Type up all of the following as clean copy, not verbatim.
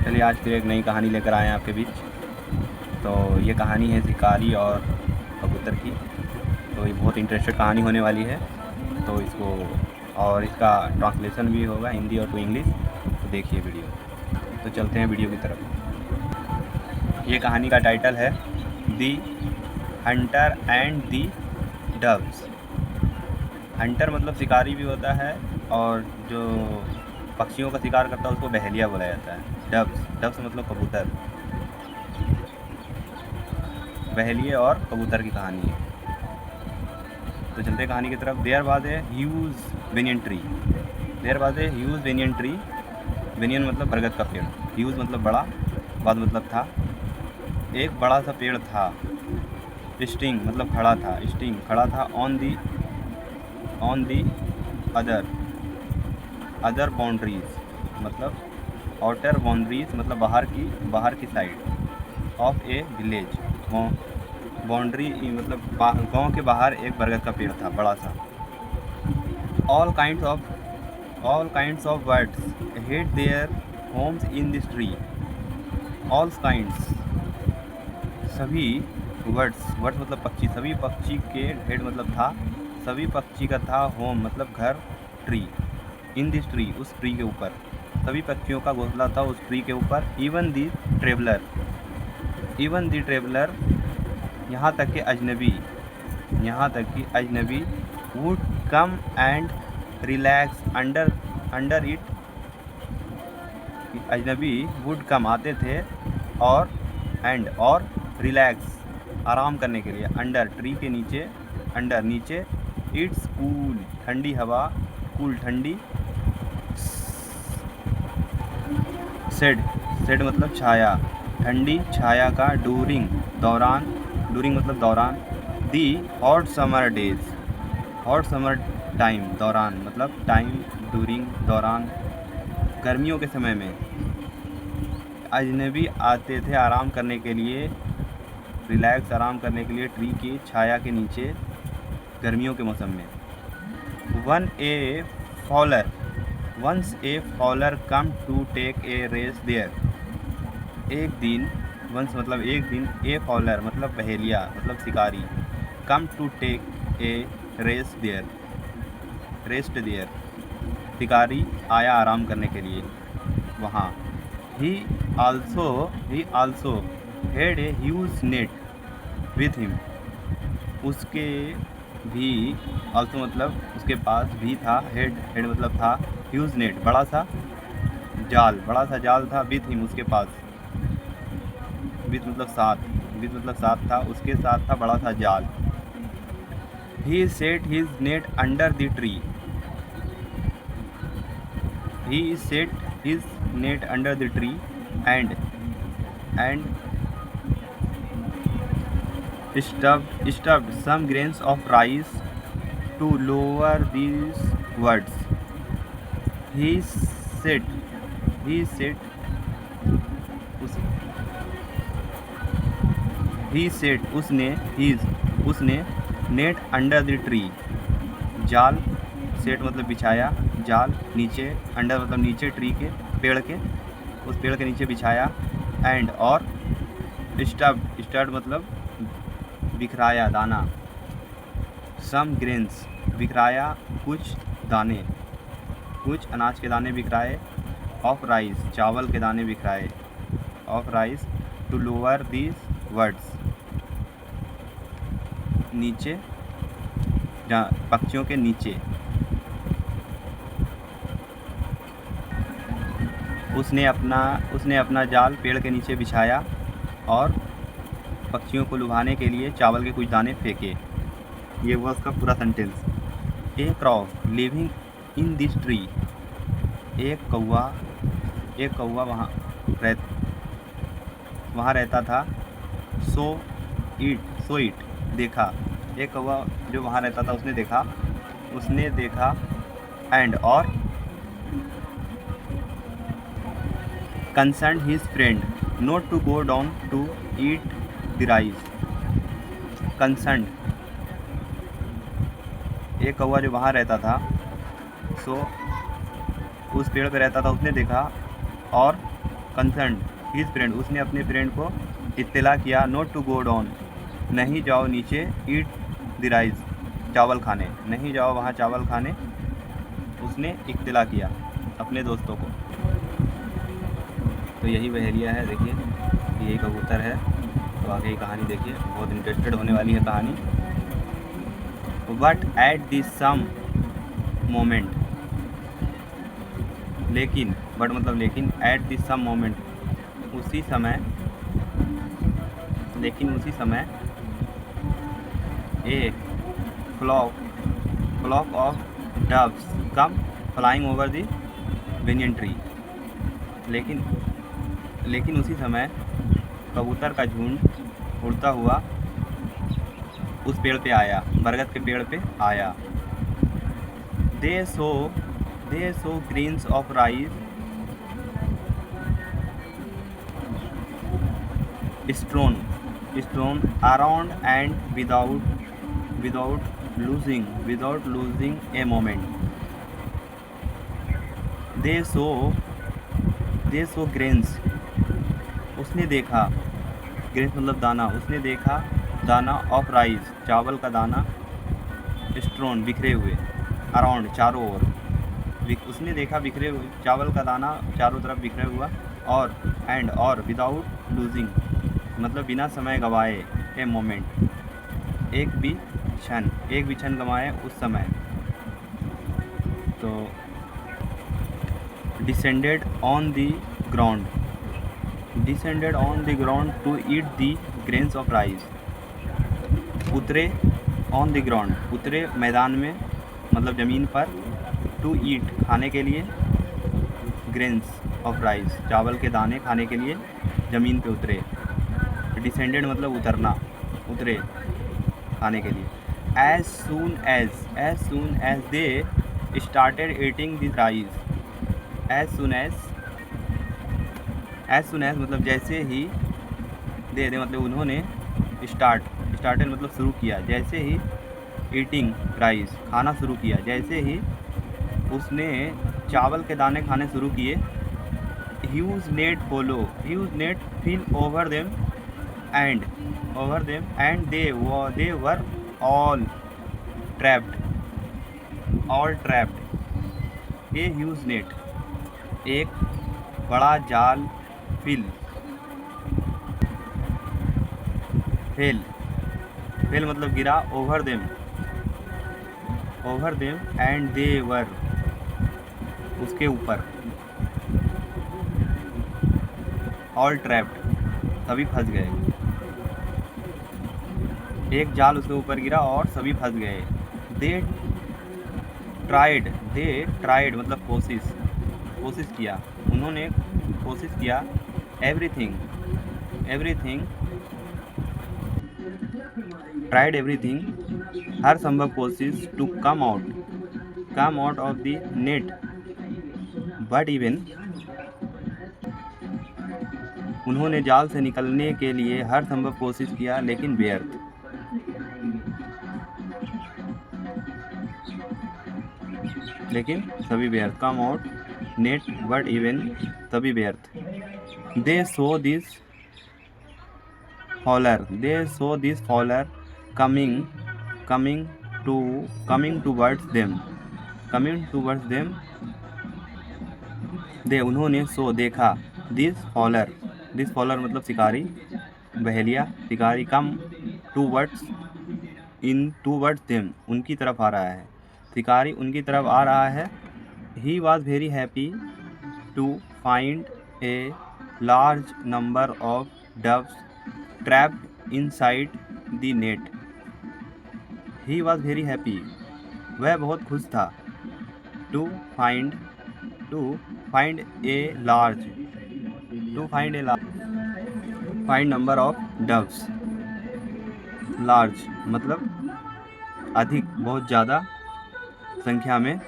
चलिए आज फिर एक नई कहानी लेकर आए हैं आपके बीच। तो ये कहानी है शिकारी और कबूतर की। तो ये बहुत इंटरेस्टेड कहानी होने वाली है। तो इसको और इसका ट्रांसलेशन भी होगा हिंदी और टू इंग्लिश। तो देखिए वीडियो। तो चलते हैं वीडियो की तरफ। ये कहानी का टाइटल है the hunter and the doves. Hunter मतलब शिकारी भी होता है, और जो पक्षियों का शिकार करता है उसको बहेलिया बोला जाता है। डव्स मतलब कबूतर। बहेलिए और कबूतर की कहानी है। तो चलते कहानी की तरफ। There was a huge banyan tree. There was a huge banyan tree. Banyan मतलब बरगद का पेड़। ह्यूज मतलब बड़ा, बाद मतलब था। एक बड़ा सा पेड़ था। स्टिंग मतलब खड़ा था। स्टिंग खड़ा था ऑन दी अदर बाउंड्रीज मतलब आउटर बाउंड्रीज मतलब बाहर की side of A village. Boundary मतलब गांव के बाहर एक बरगद का पेड़ था बड़ा सा। All kinds of birds head their homes in this tree. All kinds सभी वर्ड्स मतलब पक्षी, सभी पक्षी के हेड मतलब था, सभी पक्षी का था होम मतलब घर, ट्री, इन दिस ट्री उस ट्री के ऊपर, सभी पक्षियों का घोंसला था उस ट्री के ऊपर। इवन दी ट्रेवलर यहाँ तक कि अजनबी would come and relax under it. अजनबी वुड कम आते थे और रिलैक्स आराम करने के लिए, अंडर ट्री के नीचे, अंडर नीचे, इट्स कूल ठंडी हवा, कूल ठंडी, सेड मतलब छाया, ठंडी छाया का, डूरिंग मतलब दौरान, the hot summer days, hot summer time दौरान मतलब टाइम, डूरिंग दौरान, गर्मियों के समय में अजनबी आते थे आराम करने के लिए, रिलैक्स आराम करने के लिए ट्री की छाया के नीचे गर्मियों के मौसम में। Once a fowler come to take a rest there. एक दिन, वंस मतलब एक दिन, ए फॉलर मतलब बहेलिया मतलब शिकारी, come to take a rest there शिकारी आया आराम करने के लिए वहाँ। He also had a huge net with him. उसके भी, आल्सो मतलब उसके पास भी था, हेड मतलब था, ह्यूज नेट बड़ा सा जाल था, विथ हिम उसके पास, विथ मतलब साथ था, उसके साथ था बड़ा सा जाल। He set his net under the tree. He set his net under the tree and stuffed some grains of rice to lower these words. He set उसने नेट अंडर द ट्री जाल, सेट मतलब बिछाया, जाल नीचे, under मतलब नीचे, tree के पेड़ के, उस पेड़ के नीचे बिछाया, एंड और स्टड मतलब बिखराया दाना, सम ग्रेन्स बिखराया कुछ दाने, कुछ अनाज के दाने बिखराए, ऑफ राइस चावल के दाने बिखराए, of rice, to lower these words नीचे, पक्षियों के नीचे। उसने अपना जाल पेड़ के नीचे बिछाया और पक्षियों को लुभाने के लिए चावल के कुछ दाने फेंके। ये हुआ उसका पूरा sentence. A crow living in this tree. एक कौवा वहाँ रहता था। सो इट देखा। एक कौवा जो वहाँ रहता था उसने देखा एंड और concerned his friend not to go down to eat the rice. Concerned एक कौवा जो वहाँ रहता था, उस पेड़ पे रहता था, उसने देखा और कंसर्न हिज फ्रेंड, उसने अपने फ्रेंड को इत्तला किया, नॉट टू गो डाउन, नहीं जाओ नीचे, ईट द राइस, चावल खाने, नहीं जाओ वहाँ चावल खाने, उसने इत्तला किया अपने दोस्तों को। तो यही बहेलिया है, देखिए यही कबूतर है। तो आगे की कहानी देखिए, बहुत इंटरेस्टेड होने वाली है कहानी। But at this some moment, लेकिन, बट मतलब लेकिन, एट दिस सम मोमेंट, उसी समय, लेकिन उसी समय, a flock of doves come flying over the banyan tree, लेकिन उसी समय कबूतर का झुंड उड़ता हुआ उस पेड़ पे आया, बरगद के पेड़ पे आया। They saw grains of rice strewn around and without losing a moment. They saw grains, उसने देखा, ग्रेन्स मतलब दाना, उसने देखा दाना ऑफ राइस, चावल का दाना, स्ट्रोन बिखरे हुए, अराउंड चारों ओर, उसने देखा बिखरे हुए चावल का दाना चारों तरफ बिखरे हुआ, और विदाउट लूजिंग मतलब बिना समय गवाए, ए मोमेंट एक भी क्षण गवाए उस समय। तो descended on the ground to eat the grains of rice, उतरे ऑन द ग्राउंड, उतरे मैदान में मतलब ज़मीन पर, टू ईट खाने के लिए, ग्रेन्स ऑफ राइस चावल के दाने खाने के लिए ज़मीन पे उतरे। डिसेंडेड मतलब उतरना, उतरे खाने के लिए। As soon as they started eating the rice, as soon as मतलब जैसे ही, दे मतलब उन्होंने, स्टार्टेड मतलब शुरू किया, जैसे ही, ईटिंग राइस खाना शुरू किया, जैसे ही उसने चावल के दाने खाने शुरू किए, huge net feel over them and they were all trapped, A huge net, एक बड़ा जाल, फेल मतलब गिरा, ओवर देम एंड दे वर उसके ऊपर, ऑल ट्रैप्ड सभी फंस गए, एक जाल उसके ऊपर गिरा और सभी फंस गए। दे ट्राइड मतलब कोशिश किया, उन्होंने कोशिश किया, ट्राइड एवरीथिंग हर संभव कोशिश, to come out of the net, but even उन्होंने जाल से निकलने के लिए हर संभव कोशिश किया, लेकिन व्यर्थ, सभी व्यर्थ। Come out net but even सभी व्यर्थ। They saw this fowler coming towards them, they उन्होंने सो देखा, दिस फॉलर मतलब शिकारी, बहेलिया शिकारी, कम टूवर्ड्स देम उनकी तरफ आ रहा है, शिकारी उनकी तरफ आ रहा है। He was very happy to find a large number of doves trapped inside the net. He was very happy, वह बहुत खुश था, to find a large find number of doves, large मतलब अधिक, बहुत ज़्यादा संख्या में,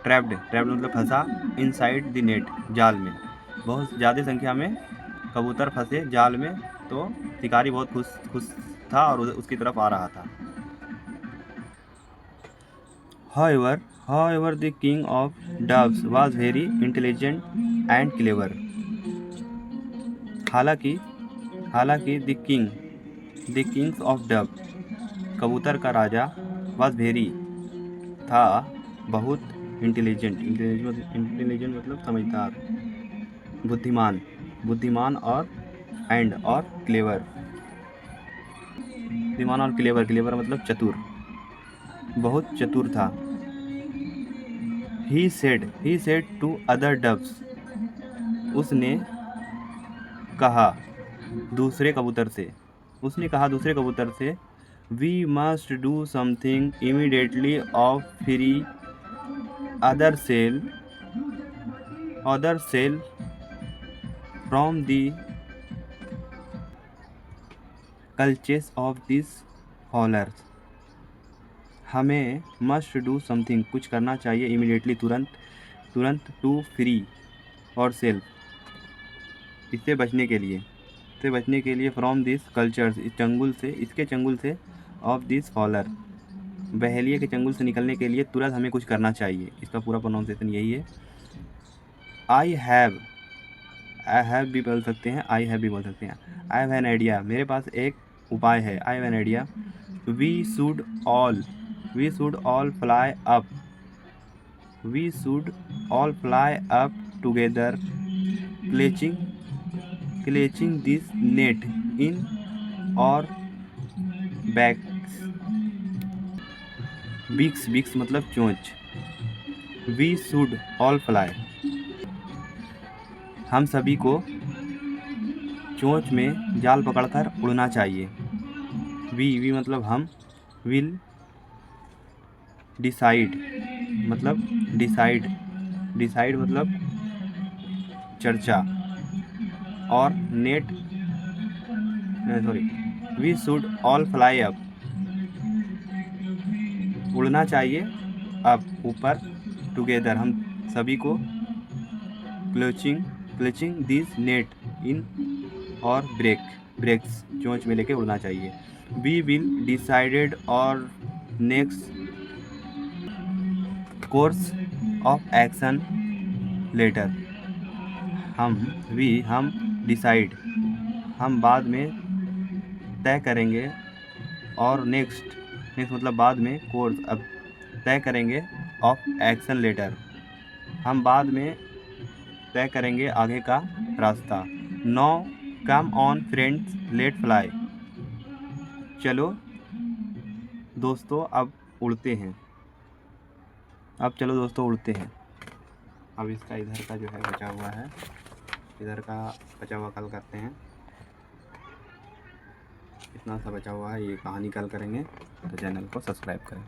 ट्रैप्ड मतलब फंसा, इनसाइड द नेट जाल में, बहुत ज़्यादा संख्या में कबूतर फंसे जाल में। तो शिकारी बहुत खुश था और उसकी तरफ आ रहा था। However, the king of doves was very intelligent and clever. हालांकि हालांकि द किंग्स ऑफ डव, कबूतर का राजा, वॉज वेरी, था बहुत, इंटेलिजेंट मतलब समझदार, बुद्धिमान, और क्लेवर, बुद्धिमान और क्लेवर मतलब चतुर, बहुत चतुर था। He said to other doves, उसने कहा दूसरे कबूतर से we must do something immediately of free ourselves from the clutches of this fowlers. हमें मस्ट डू समथिंग कुछ करना चाहिए, इमीडिएटली तुरंत टू फ्री और सेल्फ इससे बचने के लिए फ्रॉम दिस कल्चर्स, इसके चंगुल से ऑफ दिस फॉलर, बहेलिए के चंगुल से निकलने के लिए तुरंत हमें कुछ करना चाहिए। इसका पूरा प्रोनाउंसिएशन यही है। आई हैव भी बोल सकते हैं, आई हैव एन आइडिया, मेरे पास एक उपाय है। I have an idea. We should all fly up together, clutching this net in our beaks मतलब चोंच। वी शुड ऑल फ्लाई, हम सभी को चोंच में जाल पकड़कर उड़ना चाहिए। वी मतलब हम, विल डिसाइड मतलब चर्चा, और we should all fly up, उड़ना चाहिए अप ऊपर, टुगेदर हम सभी को, क्लचिंग दिस नेट इन और ब्रेक्स चोंच में लेके उड़ना चाहिए। We will decided our next course of action later, हम डिसाइड हम बाद में तय करेंगे, और नेक्स्ट मतलब बाद में, कोर्स अब तय करेंगे, ऑफ एक्शन लेटर हम बाद में तय करेंगे आगे का रास्ता। No come on friends let fly, चलो दोस्तों अब उड़ते हैं। अब इसका इधर का जो है बचा हुआ है, इधर का बचा हुआ कल करते हैं। इतना सा बचा हुआ है, ये कहानी कल करेंगे, तो चैनल को सब्सक्राइब करें।